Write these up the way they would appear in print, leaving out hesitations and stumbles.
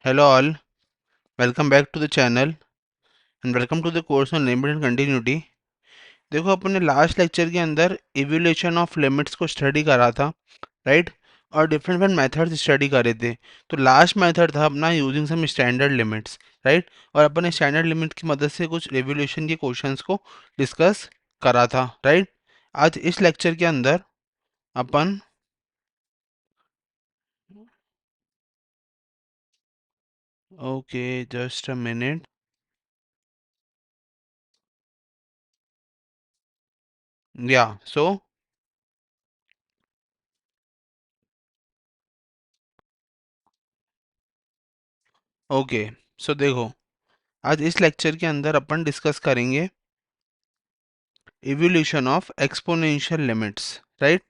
Hello all, welcome back to the channel and welcome to the course on limit and continuity। देखो अपने last lecture के अंदर evolution of limits को study करा था, right. और डिफरेंट डिफरेंट मेथड्स स्टडी करे थे। तो लास्ट मेथड था अपना using some standard limits, right. और अपन स्टैंडर्ड लिमिट की मदद से कुछ रिवोल्यूशन के क्वेश्चंस को डिस्कस करा था, राइट। आज इस लेक्चर के अंदर अपन ओके जस्ट अ मिनट, या सो ओके, सो देखो आज इस लेक्चर के अंदर अपन डिस्कस करेंगे evolution of exponential limits, right?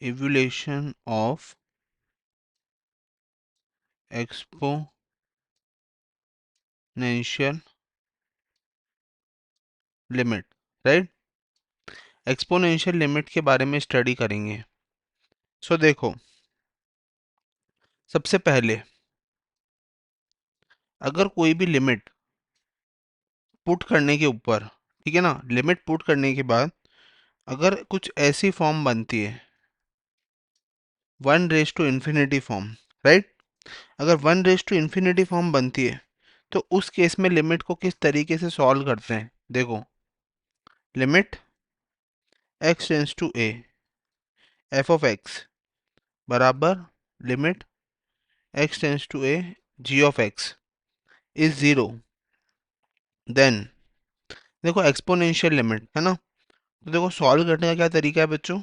Evolution of exponential limit, right? Exponential limit के बारे में स्टडी करेंगे। सो देखो, सबसे पहले अगर कोई भी लिमिट पुट करने के ऊपर, ठीक है ना, लिमिट पुट करने के बाद अगर कुछ ऐसी फॉर्म बनती है, one raise to infinity form, right. अगर one raise to infinity form बनती है तो उस केस में लिमिट को किस तरीके से सॉल्व करते हैं, देखो। Limit x tends to a F of X बराबर limit x tends to a g of x is zero, then देखो एक्सपोनेंशियल लिमिट है ना। तो देखो सॉल्व करने का क्या तरीका है बच्चों,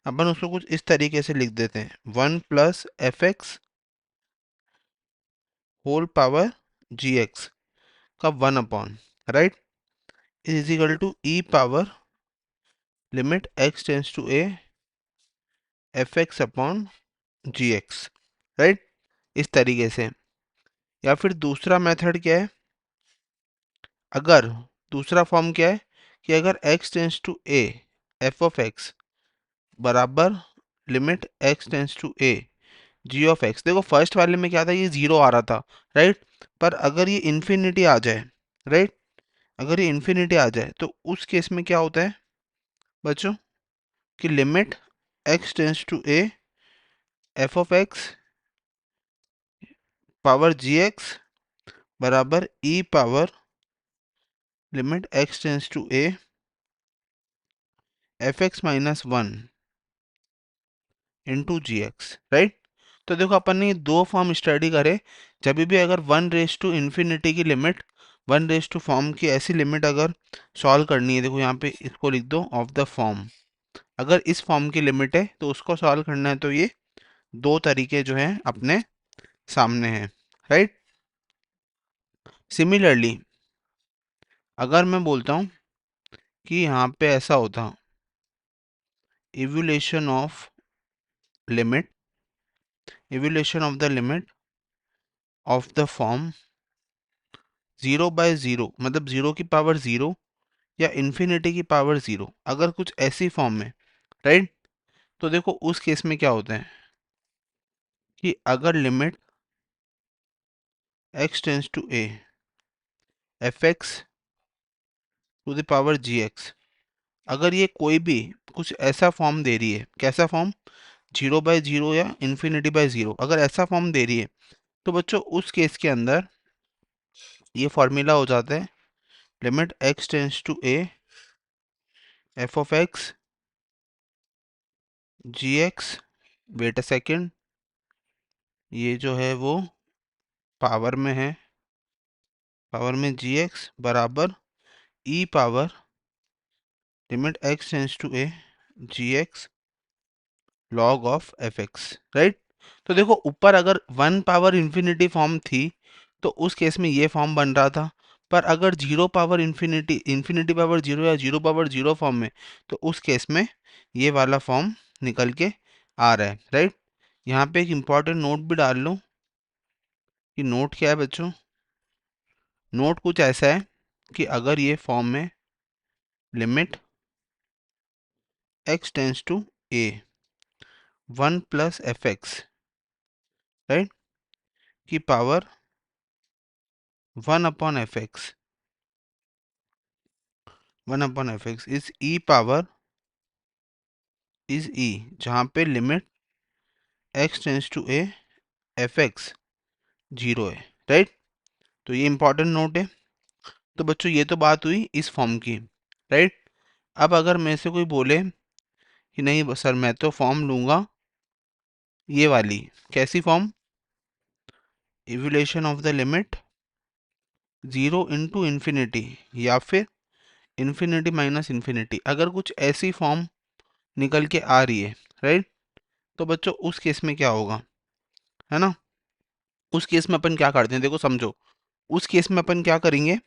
अपन उसको कुछ इस तरीके से लिख देते हैं, one plus F X whole power जी एक्स का one upon, right, is equal to E power limit x tends to a F X upon G X, right. इस तरीके से। या फिर दूसरा मेथड क्या है, अगर दूसरा फॉर्म क्या है कि अगर x tends to a F of X बराबर limit x tends to a g of x, देखो फर्स्ट वाले में क्या था, ये जीरो आ रहा था, राइट। पर अगर ये इन्फिनिटी आ जाए, राइट, अगर ये इन्फिनिटी आ जाए तो उस केस में क्या होता है बच्चों कि limit x tends to a F of X power ji X बराबर E power limit x tends to a F X minus one into G X, right. तो देखो अपन ने ये दो फॉर्म स्टडी करे। जब भी अगर वन रेज टू इन्फिनिटी की limit, one raise to form की ऐसी लिमिट अगर सॉल्व करनी है, देखो यहाँ पे इसको लिख दो ऑफ द फॉर्म। अगर इस फॉर्म की लिमिट है तो उसको सॉल्व करना है, तो ये दो तरीके जो हैं अपने सामने हैं, राइट। सिमिलरली अगर मैं बोलता हूँ कि यहाँ पे ऐसा होता, evolution of limit, evolution of the limit of the form zero by zero, मतलब जीरो की पावर जीरो या इन्फिनिटी की पावर जीरो, अगर कुछ ऐसी फॉर्म में, राइट। तो देखो उस केस में क्या होता है कि अगर limit x tends to a F x to the power ji x, अगर ये कोई भी कुछ ऐसा फॉर्म दे रही है, कैसा फॉर्म, जीरो बाय जीरो या इन्फिनिटी बाय जीरो, अगर ऐसा फॉर्म दे रही है, तो बच्चों उस केस के अंदर ये फॉर्मूला हो जाता है limit x tends to a F of x g x, wait a second, ये जो है वो पावर में है, पावर में जी एक्स बराबर E power limit x tends to a G X log of F X, right. तो देखो ऊपर अगर वन पावर इंफिनिटी फॉर्म थी तो उस केस में ये फॉर्म बन रहा था। पर अगर zero power infinity, infinity power zero या जीरो पावर जीरो फॉर्म में, तो उस केस में ये वाला फॉर्म निकल के आ रहा है, राइट। यहाँ पे एक इम्पॉर्टेंट नोट भी डाल लो कि नोट क्या है बच्चों। नोट कुछ ऐसा है कि अगर ये फॉर्म में limit x tends to a 1 plus F X, right, की power 1 upon F X, 1 upon F X is E power, is E, जहाँ पे limit X tends to A F X zero है, राइट। तो ये important note है। तो बच्चों ये तो बात हुई इस फॉर्म की, राइट। अब अगर मेरे से कोई बोले कि नहीं सर मैं तो फॉर्म लूंगा ये वाली, कैसी form, evolution of the limit 0 into infinity या फिर इन्फिनिटी माइनस इन्फिनिटी, अगर कुछ ऐसी फॉर्म निकल के आ रही है, राइट, तो बच्चों उस केस में क्या होगा, है ना। उस केस में अपन क्या करते हैं, देखो समझो, उस केस में अपन क्या करेंगे,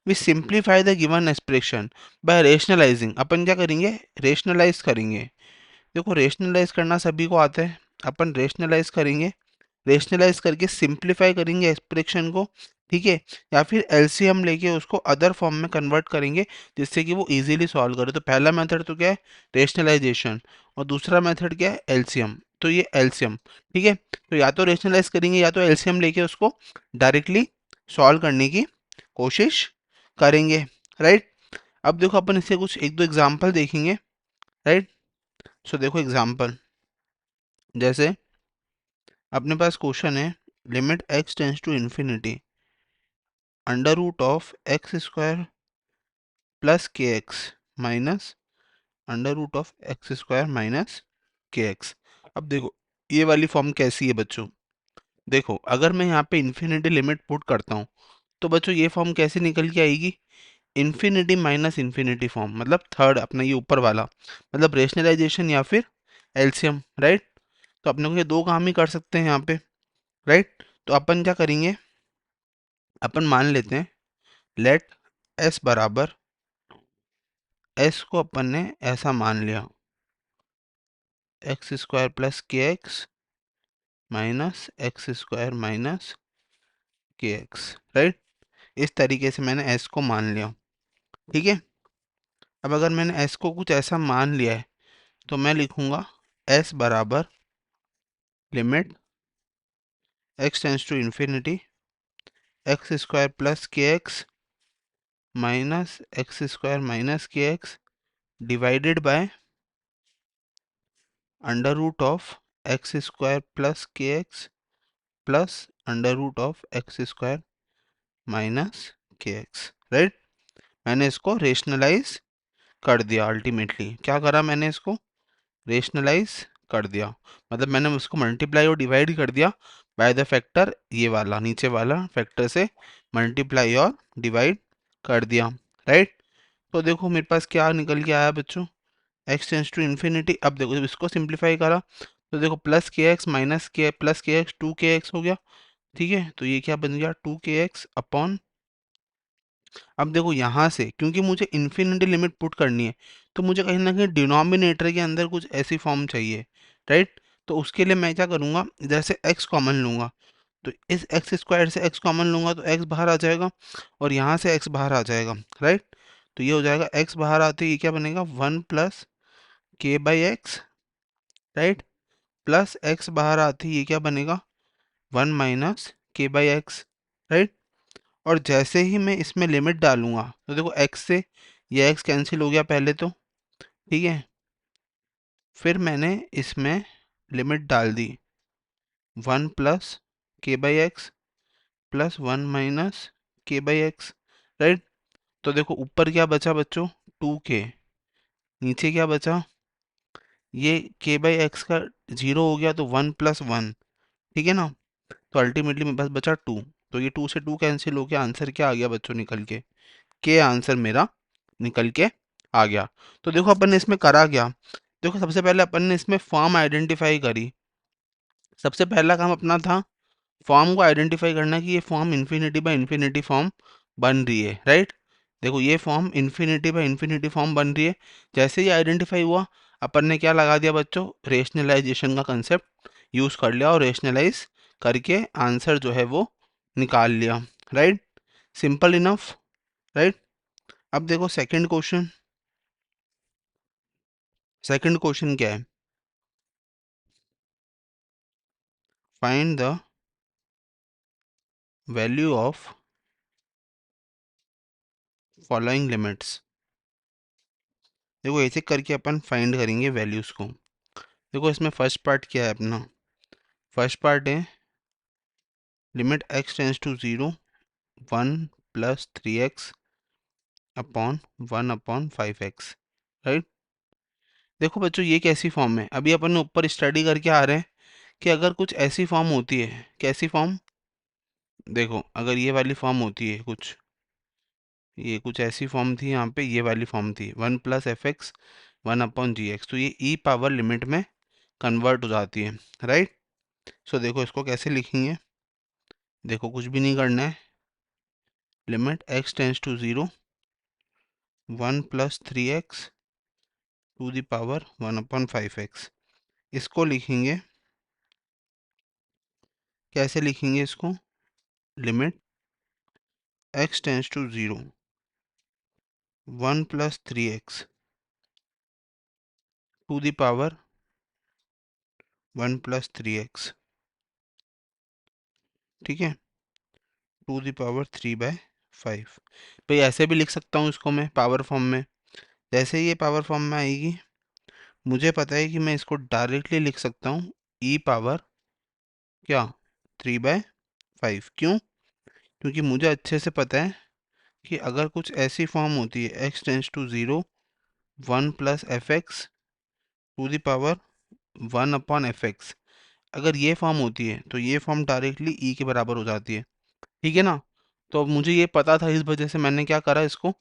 we simplify the given expression by rationalizing, अपन क्या करेंगे, रेशनलाइज करेंगे। देखो रेशनलाइज करना सभी को आता है, अपन रेशनलाइज करेंगे, रेशनलाइज करके सिंप्लीफाई करेंगे एक्सप्रेशन को, ठीक है, या फिर एलसीएम लेके उसको अदर फॉर्म में कन्वर्ट करेंगे जिससे कि वो इजीली सॉल्व करे। तो पहला मेथड तो क्या है, रेशनलाइजेशन, और दूसरा मेथड क्या है, एलसीएम। तो ये एलसीएम, ठीक है, तो या तो रेशनलाइज करेंगे या तो एलसीएम लेके उसको डायरेक्टली सॉल्व करने की कोशिश करेंगे, राइट। अब देखो अपन इससे कुछ एक दो एग्जाम्पल देखेंगे, राइट। सो देखो एग्जाम्पल, जैसे अपने पास क्वेश्चन है, limit X tends to infinity under root of X square plus K X minus under root of X square minus K X. अब देखो ये वाली फॉर्म कैसी है बच्चों, देखो अगर मैं यहाँ पे इन्फिनिटी लिमिट पुट करता हूँ तो बच्चों ये फॉर्म कैसे निकल के आएगी, इन्फिनिटी माइनस इन्फिनिटी फॉर्म, मतलब थर्ड अपना ये ऊपर वाला, मतलब रेशनलाइजेशन या फिर एलसीएम, राइट। तो अपने को ये दो काम ही कर सकते हैं यहाँ पे, राइट। तो अपन क्या करेंगे, अपन मान लेते हैं लेट एस बराबर, एस को अपन ने ऐसा मान लिया, x square plus K X minus X square minus K X, right. इस तरीके से मैंने एस को मान लिया, ठीक है। अब अगर मैंने एस को कुछ ऐसा मान लिया है तो मैं लिखूंगा एस बराबर limit X tends to infinity X square plus K X minus X square minus K X divided by under root of X square plus K X plus under root of X square minus K X, right. मैंने इसको rationalise कर दिया, ultimately क्या करा मैंने इसको rationalise कर दिया, मतलब मैंने उसको मल्टीप्लाई और डिवाइड कर दिया बाय द फैक्टर, ये वाला नीचे वाला फैक्टर से मल्टीप्लाई और डिवाइड कर दिया, राइट। तो देखो मेरे पास क्या निकल के आया बच्चों, एक्स टेंस टू इन्फिनिटी। अब देखो जब इसको सिंप्लीफाई करा तो देखो प्लस के एक्स माइनस के प्लस के एक्स टू के एक्स हो गया, ठीक है। तो ये क्या बन गया, टू के एक्स अपॉन, अब देखो यहाँ से क्योंकि मुझे इन्फिनिटी लिमिट पुट करनी है तो मुझे कहीं ना कहीं डिनोमिनेटर के अंदर कुछ ऐसी फॉर्म चाहिए, राइट। तो उसके लिए मैं क्या करूँगा, इधर से एक्स कॉमन लूँगा, तो इस एक्स स्क्वायर से एक्स कॉमन लूँगा तो एक्स बाहर आ जाएगा और यहाँ से एक्स बाहर आ जाएगा, राइट। तो ये हो जाएगा एक्स बाहर आते ही ये क्या बनेगा, वन प्लस के by x, right, plus x बाहर आते ही ये क्या बनेगा, वन माइनस के बाई एक्स, राइट। और जैसे ही मैं इसमें लिमिट डालूंगा तो देखो x से ये x कैंसिल हो गया पहले तो, ठीक है। फिर मैंने इसमें लिमिट डाल दी वन प्लस के by x plus one minus के बाई एक्स, राइट। तो देखो ऊपर क्या बचा बच्चों, टू के, नीचे क्या बचा, ये के बाई एक्स का जीरो हो गया तो वन प्लस वन, ठीक है ना। तो अल्टीमेटली मेरे पास बचा टू, तो ये टू से टू कैंसिल हो गया, आंसर क्या आ गया बच्चों निकल के आंसर मेरा निकल के आ गया। तो देखो अपन ने इसमें करा क्या, देखो सबसे पहले अपन ने इसमें फॉर्म आइडेंटिफाई करी, सबसे पहला काम अपना था फॉर्म को आइडेंटिफाई करना कि ये form infinity by infinity form बन रही है, राइट। देखो ये form infinity by infinity form बन रही है, जैसे ही आइडेंटिफाई हुआ अपन ने क्या लगा दिया बच्चों, रेशनलाइजेशन का कंसेप्ट यूज कर लिया और रेशनलाइज करके आंसर जो है वो निकाल लिया, राइट। Simple enough, right. अब देखो सेकंड क्वेश्चन, सेकंड क्वेश्चन क्या है, find the value of following limits. देखो ऐसे करके अपन फाइंड करेंगे वैल्यूज को। देखो इसमें फर्स्ट पार्ट क्या है अपना, फर्स्ट पार्ट है limit x tends to 0 1 plus 3x upon 1 upon 5x, right. देखो बच्चों ये कैसी फॉर्म है, अभी अपन ऊपर स्टडी करके आ रहे हैं कि अगर कुछ ऐसी फॉर्म होती है, कैसी फॉर्म, देखो अगर ये वाली फॉर्म होती है कुछ, ये कुछ ऐसी फॉर्म थी, यहाँ पे ये वाली फॉर्म थी 1 प्लस एफ एक्स 1/gx, तो ये ई पावर लिमिट में कन्वर्ट हो जाती है, राइट। सो देखो इसको कैसे लिखेंगे, देखो कुछ भी नहीं करना है, limit x tends to 0 1 plus 3x to the power 1/5x, इसको लिखेंगे, कैसे लिखेंगे इसको, limit x tends to 0 1 plus 3x to the power 1+3x, ठीक है, टू द पावर 3/5। भाई ऐसे भी लिख सकता हूँ इसको मैं पावर फॉर्म में, जैसे ये पावर फॉर्म में आएगी मुझे पता है कि मैं इसको डायरेक्टली लिख सकता हूँ ई पावर क्या 3/5, क्यों, क्योंकि मुझे अच्छे से पता है कि अगर कुछ ऐसी फॉर्म होती है x tends to 0 1 plus F x to the power 1/f(x), अगर ये फॉर्म होती है तो ये फॉर्म डायरेक्टली ई के बराबर हो जाती है, ठीक है ना। तो अब मुझे ये पता था, इस वजह से मैंने क्या करा, इसको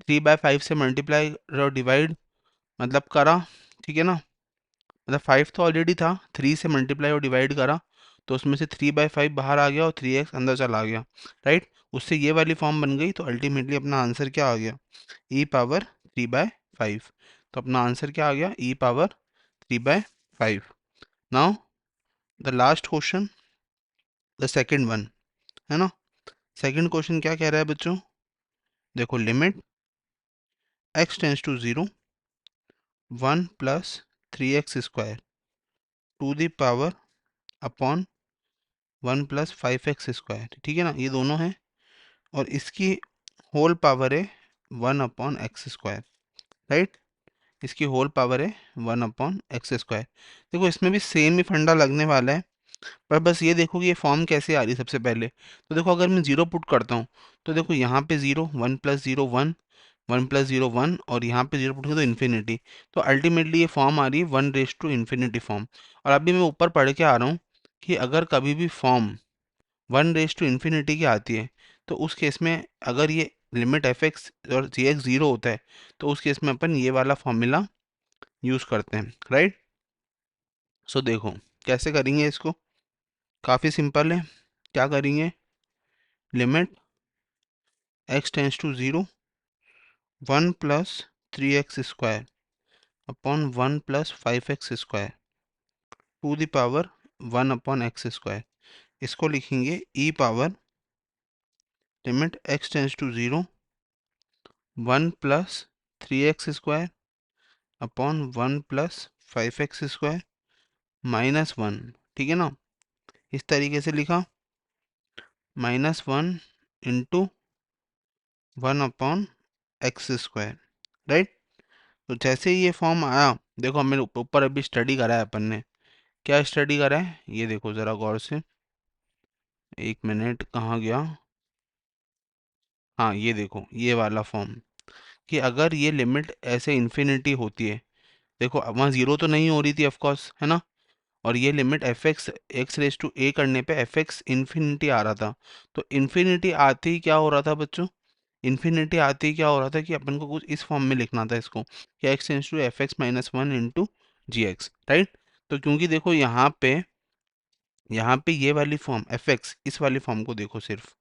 3/5 से मल्टीप्लाई और डिवाइड मतलब करा, ठीक है ना, मतलब 5 तो ऑलरेडी था, 3 से मल्टीप्लाई और डिवाइड करा, तो उसमें से 3/5 बाहर आ गया और 3x अंदर चला गया, राइट। उससे ये वाली फॉर्म बन गई, तो अल्टीमेटली अपना आंसर क्या आ गया, ई पावर 3/5। तो अपना आंसर क्या आ गया, E power 3/5। Now the last question, the second one, है ना। सेकेंड क्वेश्चन क्या कह रहा है बच्चों, देखो limit x tends to 0 1 plus 3x² to the power upon 1+5x², ठीक है ना, ये दोनों हैं, और इसकी होल पावर है 1/x², राइट, इसकी होल पावर है 1/x²। देखो इसमें भी सेम ही फंडा लगने वाला है, पर बस ये देखो कि ये फॉर्म कैसे आ रही है सबसे पहले। तो देखो अगर मैं जीरो पुट करता हूँ तो देखो यहाँ पे 0 1 प्लस 0 1 1 प्लस 0 1, और यहाँ पे 0 पुट किया तो इन्फिनिटी, तो अल्टीमेटली ये फॉर्म आ रही है 1:इन्फिनिटी फॉर्म। और अभी मैं ऊपर पढ़ के आ रहा हूँ कि अगर कभी भी फॉर्म 1:इन्फिनिटी की आती है तो उस केस में अगर ये लिमिट एफ एक्स और जी एक्स 0 होता है तो उस केस में अपन ये वाला फॉर्मूला यूज़ करते हैं, राइट। सो देखो कैसे करेंगे इसको, काफ़ी सिंपल है, क्या करेंगे, limit x tends to 0 1 plus 3x² upon 1+5x² to the power 1/x², इसको लिखेंगे E power limit x tends to 0 1 plus 3x² upon 1+5x² -1, ठीक है ना, इस तरीके से लिखा, -1 इंटू 1/x², राइट। तो जैसे ही ये फॉर्म आया, देखो हमने ऊपर अभी स्टडी करा है अपन ने, क्या स्टडी करा है ये देखो ज़रा गौर से, एक मिनट कहाँ गया, हाँ ये देखो ये वाला फॉर्म, कि अगर ये लिमिट ऐसे इन्फिनिटी होती है, देखो वहाँ जीरो तो नहीं हो रही थी ऑफकोर्स, है ना, और ये लिमिट एफ एक्स x⁴ करने पे एफ एक्स इन्फिनिटी आ रहा था, तो इन्फिनिटी आते ही क्या हो रहा था बच्चों, इन्फिनिटी आते ही क्या हो रहा था कि अपन को कुछ इस फॉर्म में लिखना था इसको, कि x⁴f(x−1) into G X, right. तो क्योंकि देखो यहाँ पे ये वाली फॉर्म एफ एक्स, इस वाली फॉर्म को देखो सिर्फ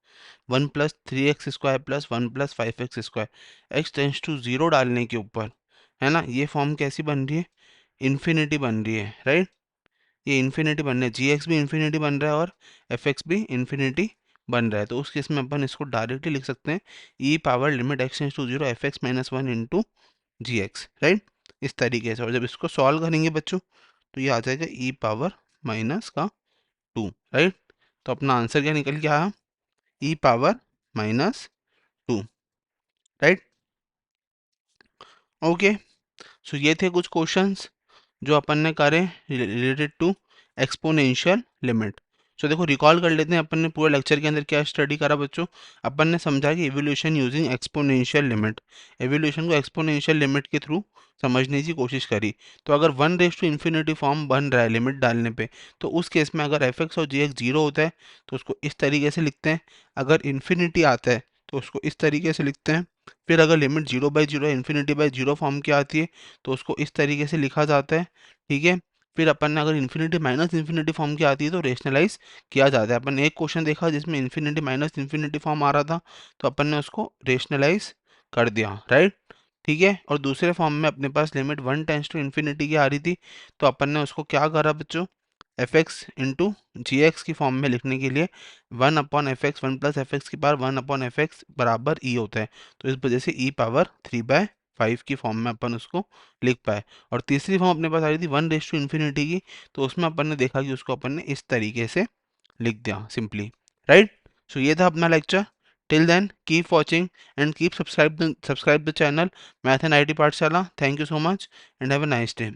1+3x² plus 1+5x², x tends to 0 डालने के ऊपर, है ना, ये फॉर्म कैसी बन रही है, इन्फिनिटी बन रही है, राइट, ये इन्फिनिटी बन रहा है, जी एक्स भी इन्फिनिटी बन रहा है और एफ एक्स भी इन्फिनिटी बन रहा है, तो उस केस में अपन इसको डायरेक्टली लिख सकते हैं E power limit x tends to 0 f(x−1) into G X, right, इस तरीके से। और जब इसको सॉल्व करेंगे बच्चों तो ये आ जाएगा ई पावर माइनस का टू, राइट। तो अपना आंसर क्या निकल के आया, E power minus two, right. Okay, so ये थे कुछ क्वेश्चंस जो अपन ने करे related to exponential limit. So देखो रिकॉल कर लेते हैं अपन ने पूरे लेक्चर के अंदर क्या स्टडी करा बच्चों। अपन ने समझा कि evolution using exponential limit, evolution को एक्सपोनेंशियल लिमिट के थ्रू समझने की कोशिश करी। तो अगर one raise to infinity form बन रहा है लिमिट डालने पे, तो उस केस में अगर एफ एक्स और जी एक्स जीरो होता है तो उसको इस तरीके से लिखते हैं, अगर इन्फिनिटी आता है तो उसको इस तरीके से लिखते हैं। फिर अगर limit zero by zero infinity by zero form की आती है तो उसको इस तरीके से लिखा जाता है, ठीक है। फिर अपन ने अगर इन्फिनिटी माइनस इन्फिनिटी फॉर्म की आती है तो रेशनलाइज किया जाता है। अपन ने एक क्वेश्चन देखा जिसमें इन्फिनिटी माइनस इन्फिनिटी फॉर्म आ रहा था, तो अपन ने उसको रेशनलाइज कर दिया, राइट, ठीक है। और दूसरे फॉर्म में अपने पास limit one tends to infinity की आ रही थी, तो अपन ने उसको क्या करा बच्चों, F X into G X की फॉर्म में लिखने के लिए one upon F X, one plus F X की power one upon F X बराबर ई होता है, तो इस वजह से E power three by five की फॉर्म में अपन उसको लिख पाए। और तीसरी फॉर्म अपने पास आ रही थी वन रेस टू इन्फिनिटी की, तो उसमें अपन ने देखा कि उसको अपन ने इस तरीके से लिख दिया सिंपली, राइट। सो ये था अपना लेक्चर। Till then keep watching and keep subscribe the channel math and IT Pathshala. Thank you so much and have a nice day.